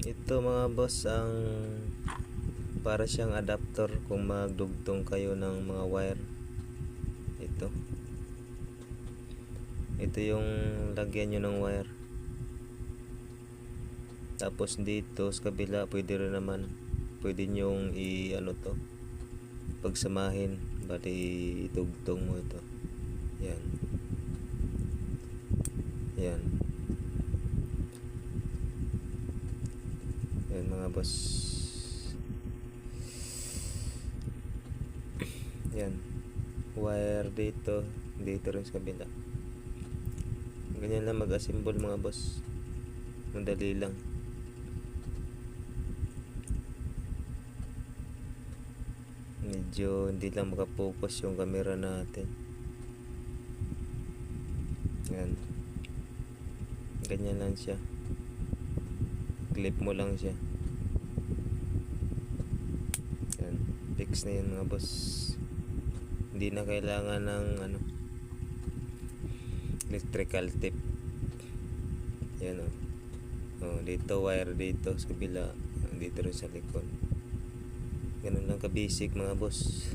Ito mga boss ang para siyang adapter kung magdugtong kayo ng mga wire. Ito yung lagyan nyo ng wire. Tapos dito sa kabila pwede rin naman, pwede nyong pagsamahin, bali idugtong mo ito. Yan yan mga boss. Yan wire dito rin sa kabila. Ganyan lang mag-assemble mga boss, madali lang. Medyo hindi lang makapokus yung camera natin. Yan, ganyan lang siya, clip mo lang siya. Yan, fix na yan mga boss. Hindi na kailangan ng electrical tape. Yan dito wire dito sa kabila, dito rin sa likod. Ganun lang ka basic mga boss.